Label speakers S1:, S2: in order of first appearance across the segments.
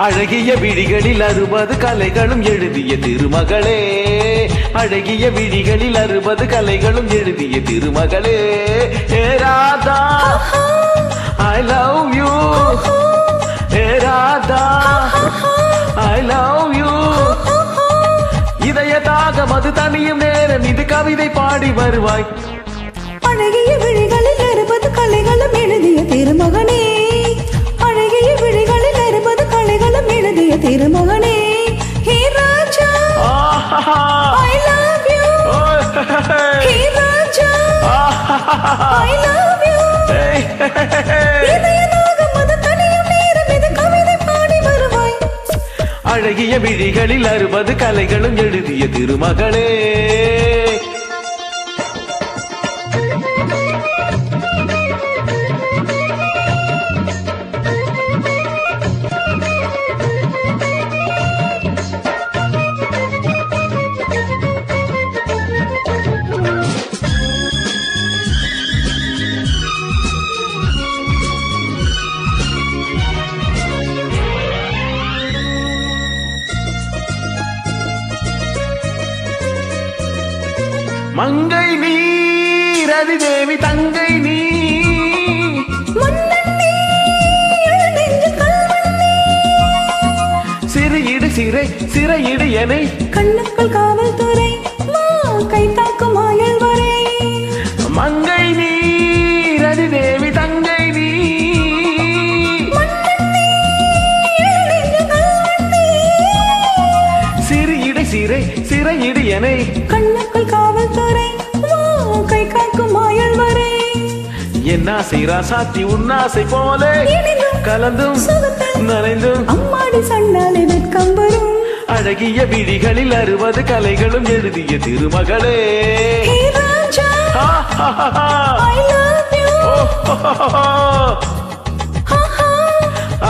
S1: அழகிய விழிகளில் 60 கலைகளும் எழுதிய திருமகளே, அழகிய விழிகளில் 60 கலைகளும் எழுதிய திருமகளே. ஹே Radha I love you, hey Radha I love you. இதய தாகம் அது தனியும் நேரம், இது கவிதை பாடி வருவாய்.
S2: அழகிய விழிகளில் 60 கலைகளும் எழுதிய திருமகனே, அழகிய விழிகளில் 60 கலைகளும் எழுதிய திருமகனே. ஹே ராஜா I love you, hey Raja I love you. இதய தாகம் அது தனியும் நேரம், இது கவிதை பாடி வருவாய்.
S1: அழகிய விழிகளில் 60 கலைகளும் எழுதிய திருமகளே. மங்கை நீ ரதி தேவி தங்கை நீ, சிறையிடு சிறையிடு எனை,
S2: கண்ணுக்குள் காவல்துறை கை தாக்கும் ஆயல் வரை.
S1: மங்கை நீ ரதி தேவி தங்கை நீ, சிறையிடு சிறையிடு எனை,
S2: கண்ணுக்குள் காவல்துறை கை காக்கும் ஆயல் வரை.
S1: என் ஆசை ராசாத்தி உன்னாசை போல கலந்தும் நனைந்தும்
S2: அம்மாடி சண்டாலே வெட்கம் வரும்.
S1: அழகிய விழிகளில் 60 கலைகளும் எழுதிய திருமகளே.
S2: ஹே ராஜா I love you,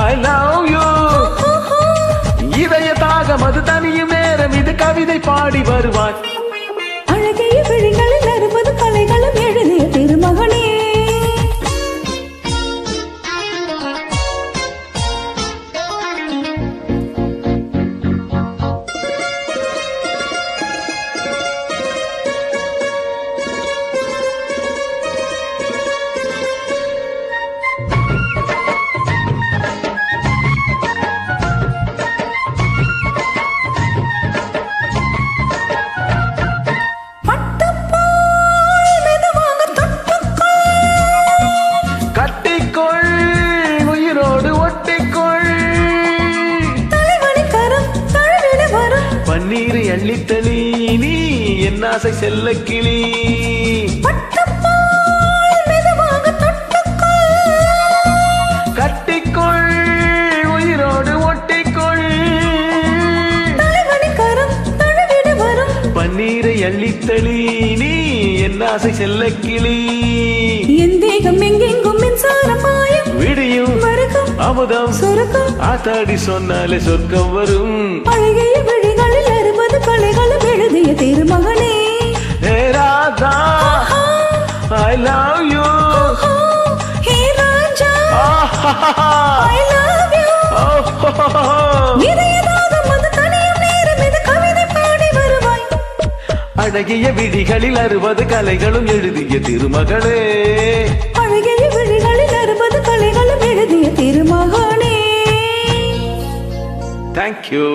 S1: I love you. இதய தாகம் அது தனியும் நேரம், இது கவிதை பாடி வருவாய்.
S2: அழகிய விழிகளில் 60 கலைகளும் எழுதிய திருமகனே.
S1: பன்னீரை அள்ளித்தளி நீ என் ஆசை செல்ல கிளி, கட்டிக்கொள் உயிரோடு ஒட்டிக்கொள். பன்னீரை அள்ளித்தளி நீ என் ஆசை செல்ல கிளி,
S2: என் தேகம் எங்கெங்கும் மின்சாரம் பாயும்,
S1: விடியும்
S2: வருகம்
S1: அமுதம்
S2: சொருக்கம்,
S1: ஆத்தாடி சொன்னாலே சொர்க்கம் வரும்.
S2: அழகிய விழிகளில் 60 கலைகளும் எழுதிய திருமகனே.
S1: ஹே Radha I love you,
S2: hey Raja I love you. இதய தாகம் அது தனியும் நேரம், இது கவிதை பாடி வருவாய்.
S1: அழகிய விழிகளில் 60 கலைகளும் எழுதிய திருமகளே.
S2: அழகிய விழிகளில் 60 கலைகளும் எழுதிய திருமகனே.
S1: Thank you.